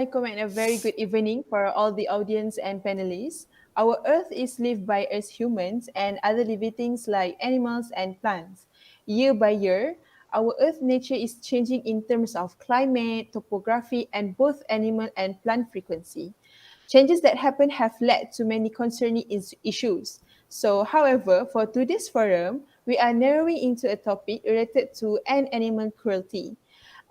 Assalamualaikum and a very good evening for all the audience and panelists. Our Earth is lived by us humans and other living things like animals and plants. Year by year, our Earth nature is changing in terms of climate, topography, and both animal and plant frequency. Changes that happen have led to many concerning issues. So, however, for today's forum, we are narrowing into a topic related to animal cruelty.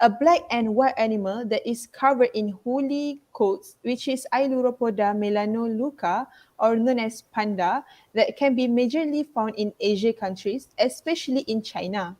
A black and white animal that is covered in woolly coats, which is Ailuropoda melanoluca, or known as panda, that can be majorly found in Asia countries, especially in China.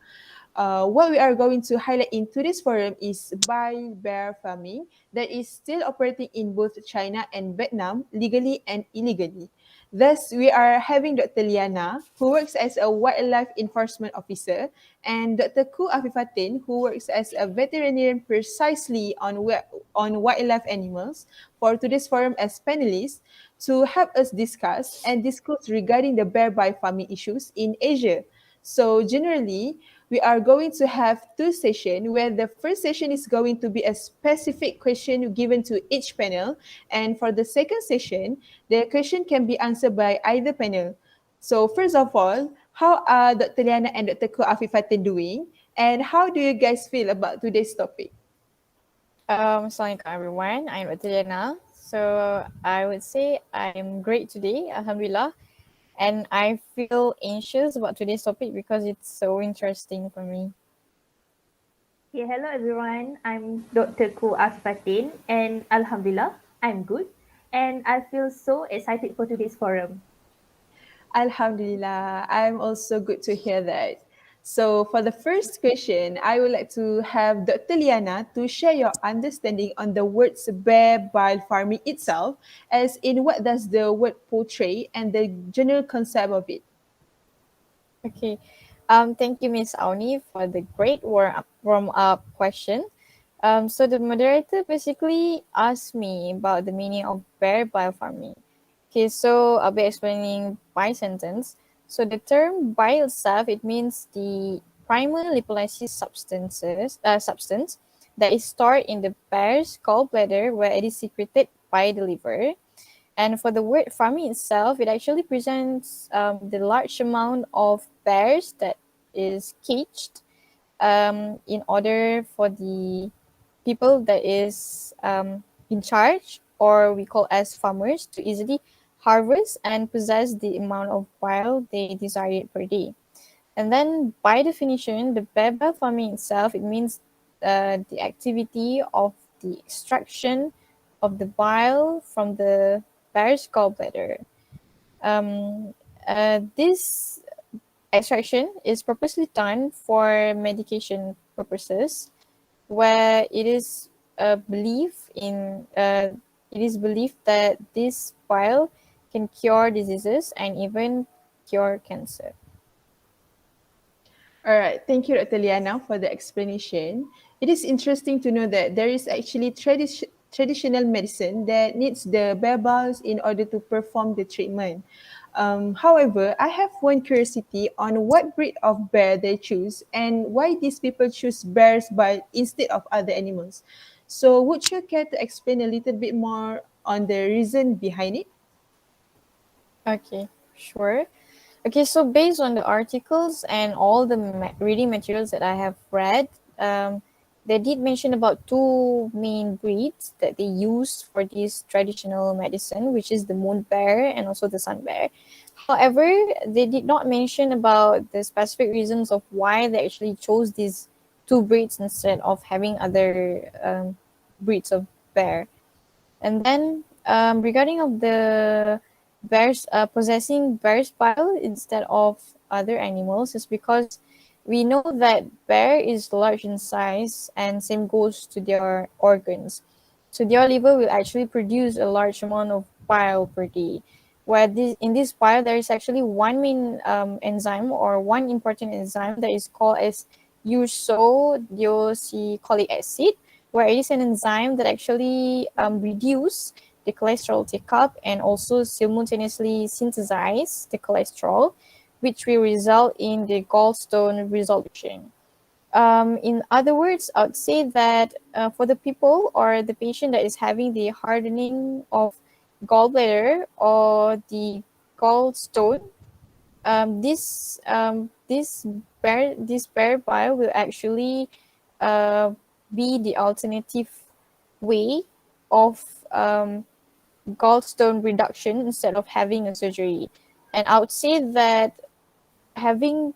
What we are going to highlight in today's forum is Bile bear farming that is still operating in both China and Vietnam legally and illegally. Thus, we are having Dr. Liana, who works as a wildlife enforcement officer, and Dr. Ku Afifatin, who works as a veterinarian precisely on wildlife animals, for today's forum as panelists to help us discuss and discuss regarding the bear bile farming issues in Asia. So generally, we are going to have two sessions where the first session is going to be a specific question given to each panel. And for the second session, the question can be answered by either panel. So first of all, how are Dr. Liana and Dr. Ko Afifatin doing? And how do you guys feel about today's topic? Assalamualaikum everyone. I'm Atilena. So I would say I'm great today, Alhamdulillah. And I feel anxious about today's topic because it's so interesting for me. Okay, hello everyone. I'm Dr. Ku Asfatin and Alhamdulillah, I'm good. And I feel so excited for today's forum. Alhamdulillah, I'm also good to hear that. So for the first question, I would like to have Dr. Liana to share your understanding on the words bear bile farming itself, as in what does the word portray and the general concept of it. Okay. Thank you, Miss Auni, for the great warm-up question. So the moderator basically asked me about the meaning of bear biofarming. Okay, so I'll be explaining by sentence. So the term bile itself, it means the primal lipolysis substance that is stored in the bear's gallbladder where it is secreted by the liver. And for the word farming itself, it actually presents the large amount of bears that is caged in order for the people that is in charge, or we call as farmers, to easily harvest and possess the amount of bile they desire per day. And then by definition, the beba farming itself, it means the activity of the extraction of the bile from the bear's gallbladder. This extraction is purposely done for medication purposes, where it is believed that this bile can cure diseases and even cure cancer. All right, thank you, Dr. Liana, for the explanation. It is interesting to know that there is actually traditional medicine that needs the bear balls in order to perform the treatment. However, I have one curiosity on what breed of bear they choose and why these people choose bears but instead of other animals. So, would you care to explain a little bit more on the reason behind it? Okay, sure. Okay, so based on the articles and all the reading materials that I have read, they did mention about two main breeds that they use for this traditional medicine, which is the moon bear and also the sun bear. However, they did not mention about the specific reasons of why they actually chose these two breeds instead of having other breeds of bear. And then regarding of the bears possessing bear's bile instead of other animals is because we know that bear is large in size and same goes to their organs. So their liver will actually produce a large amount of bile per day. Where in this bile there is actually one main enzyme or one important enzyme that is called as ursodeoxycholic acid, where it is an enzyme that actually reduce the cholesterol take-up and also simultaneously synthesize the cholesterol, which will result in the gallstone resolution. In other words, I would say that for the people or the patient that is having the hardening of gallbladder or the gallstone, this bear bile will actually uh, be the alternative way of gallstone reduction instead of having a surgery. And I would say that having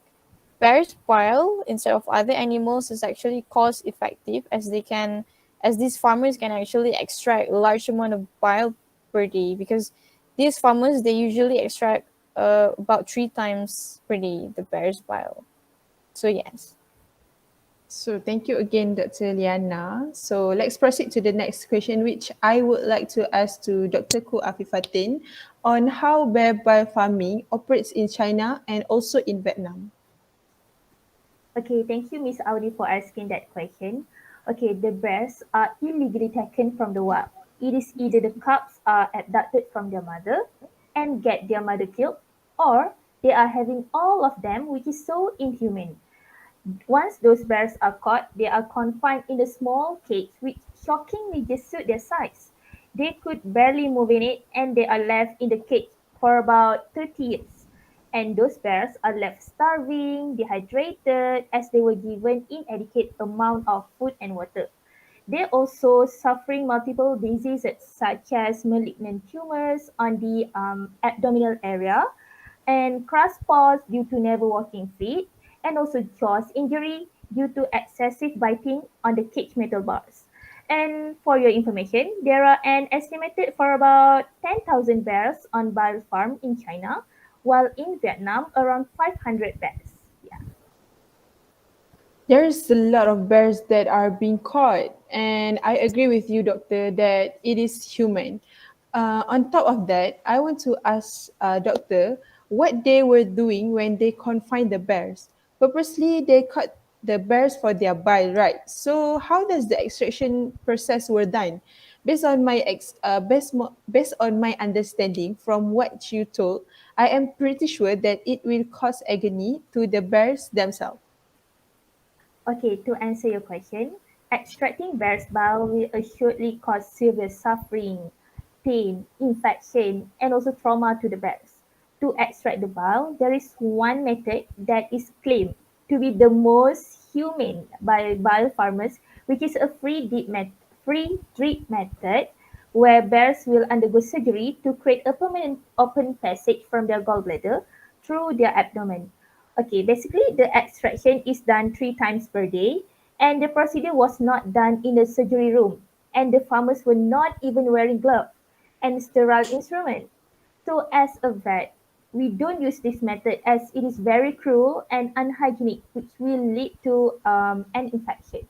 bear's bile instead of other animals is actually cost effective, as these farmers can actually extract a large amount of bile per day, because these farmers they usually extract about 3 times per day the bear's bile. So yes. So thank you again, Dr. Liana. So let's proceed to the next question, which I would like to ask to Dr. Ku Afifatin on how bear farming operates in China and also in Vietnam. Okay, thank you, Miss Audi, for asking that question. Okay, the bears are illegally taken from the wild. It is either the cubs are abducted from their mother and get their mother killed, or they are having all of them, which is so inhumane. Once those bears are caught, they are confined in a small cage which shockingly just suit their size. They could barely move in it and they are left in the cage for about 30 years. And those bears are left starving, dehydrated, as they were given inadequate amount of food and water. They also suffering multiple diseases such as malignant tumors on the abdominal area and crust paws due to never walking feet, and also jaws injury due to excessive biting on the cage metal bars. And for your information, there are an estimated for about 10,000 bears on Bile farm in China, while in Vietnam around 500 bears. Yeah. There's a lot of bears that are being caught, and I agree with you, Doctor, that it is human. On top of that, I want to ask Doctor what they were doing when they confined the bears. Purposely, they cut the bears for their bile, right? So, how does the extraction process were done? Based on my understanding from what you told, I am pretty sure that it will cause agony to the bears themselves. Okay, to answer your question, extracting bear's bile will assuredly cause severe suffering, pain, infection, and also trauma to the bears. To extract the bile, there is one method that is claimed to be the most humane by bile farmers, which is a free drip method where bears will undergo surgery to create a permanent open passage from their gallbladder through their abdomen. Okay, basically the extraction is done 3 times per day, and the procedure was not done in the surgery room, and the farmers were not even wearing gloves and sterile instrument. So as a vet, we don't use this method as it is very cruel and unhygienic, which will lead to an infection.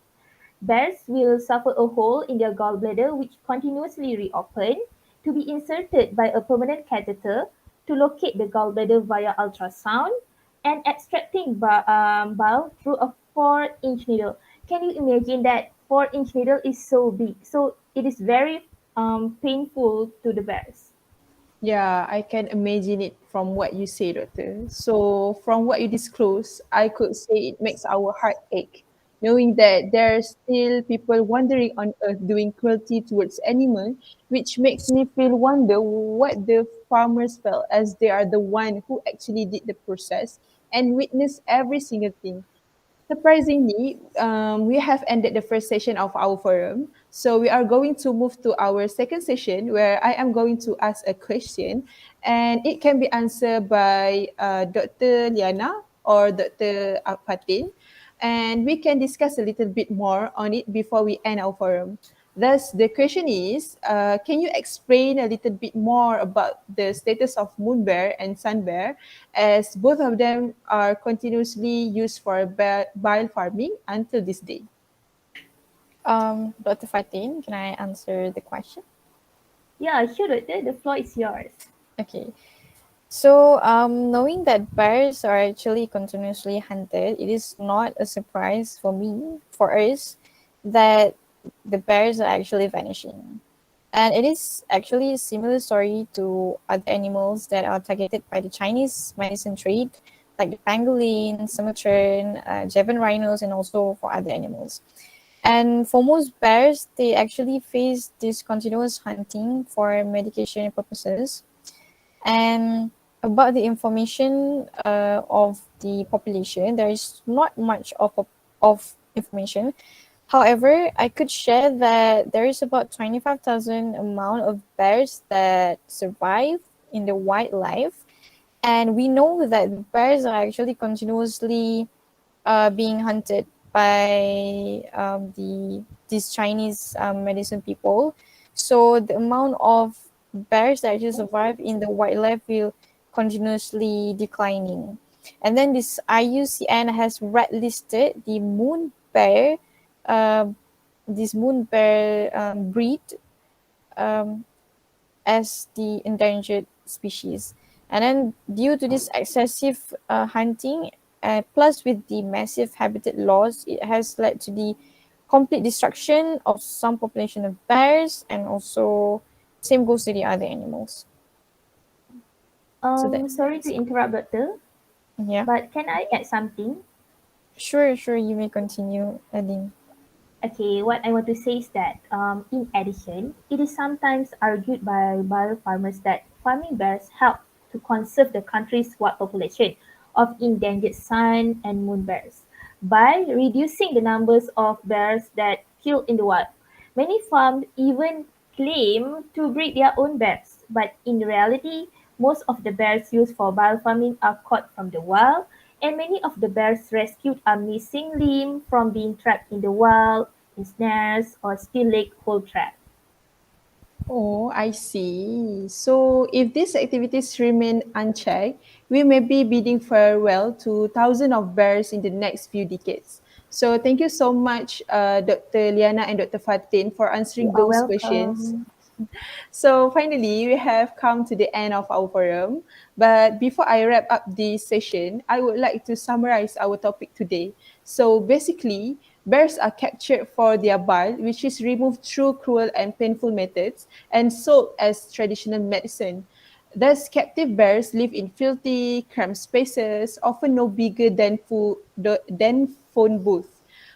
Bears will suffer a hole in their gallbladder which continuously reopen to be inserted by a permanent catheter to locate the gallbladder via ultrasound and extracting bile through a 4-inch needle. Can you imagine that 4-inch needle is so big? So it is very painful to the bears. Yeah, I can imagine it from what you say, Doctor. So, from what you disclose, I could say it makes our heart ache, knowing that there are still people wandering on earth doing cruelty towards animals, which makes me feel wonder what the farmers felt as they are the one who actually did the process and witnessed every single thing. Surprisingly, we have ended the first session of our forum. So we are going to move to our second session where I am going to ask a question and it can be answered by Dr. Liana or Dr. Fatin. And we can discuss a little bit more on it before we end our forum. Thus, the question is, can you explain a little bit more about the status of moon bear and sun bear, as both of them are continuously used for bile farming until this day? Dr. Fatin, can I answer the question? Yeah, sure, doctor. The floor is yours. Okay. So, knowing that bears are actually continuously hunted, it is not a surprise for me, for us, that the bears are actually vanishing. And it is actually a similar story to other animals that are targeted by the Chinese medicine trade, like the pangolin, Sumatran, Javan rhinos, and also for other animals. And for most bears, they actually face this continuous hunting for medication purposes. And about the information of the population, there is not much of information. However, I could share that there is about 25,000 amount of bears that survive in the wildlife, and we know that bears are actually continuously being hunted by these Chinese medicine people. So the amount of bears that actually survive in the wildlife will continuously declining. And then this IUCN has red listed the moon bear, uh, this moon bear breed um, as the endangered species. And then, due to this excessive hunting, plus with the massive habitat loss, it has led to the complete destruction of some population of bears, and also same goes to the other animals. So Sorry to that's interrupt, doctor, yeah. but can I add something? Sure, sure. You may continue, Adin. Okay, what I want to say is that, in addition, it is sometimes argued by biofarmers that farming bears help to conserve the country's wild population of endangered sun and moon bears by reducing the numbers of bears that kill in the wild. Many farms even claim to breed their own bears, but in reality, most of the bears used for biofarming are caught from the wild, and many of the bears rescued are missing limb from being trapped in the wild, in snares, or still leg hold trap. Oh, I see. So if these activities remain unchecked, we may be bidding farewell to thousands of bears in the next few decades. So thank you so much, Dr. Liana and Dr. Fatin, for You answering are those questions. welcome. So finally, we have come to the end of our forum. But before I wrap up this session, I would like to summarize our topic today. So basically, bears are captured for their bile, which is removed through cruel and painful methods and sold as traditional medicine. Thus, captive bears live in filthy, cramped spaces, often no bigger than phone booth.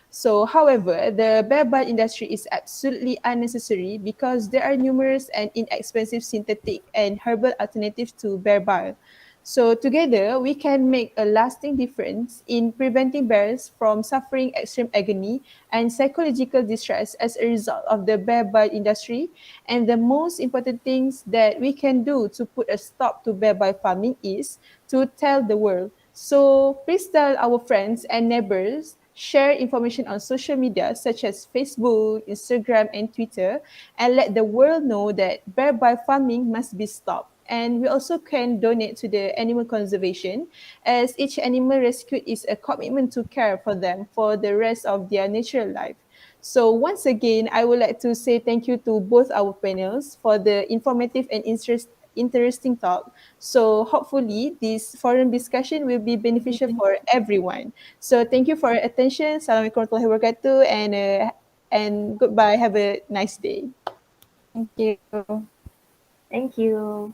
So, however, the bear bile industry is absolutely unnecessary because there are numerous and inexpensive synthetic and herbal alternatives to bear bile. So, together, we can make a lasting difference in preventing bears from suffering extreme agony and psychological distress as a result of the bear bile industry. And the most important things that we can do to put a stop to bear bile farming is to tell the world. So, please tell our friends and neighbors, share information on social media such as Facebook, Instagram, and Twitter, and let the world know that bear bile farming must be stopped. And we also can donate to the animal conservation, as each animal rescued is a commitment to care for them for the rest of their natural life. So once again, I would like to say thank you to both our panels for the informative and interesting talk. So hopefully this forum discussion will be beneficial for everyone. So thank you for your attention. Assalamualaikum warahmatullahi wabarakatuh, and goodbye. Have a nice day. Thank you. Thank you.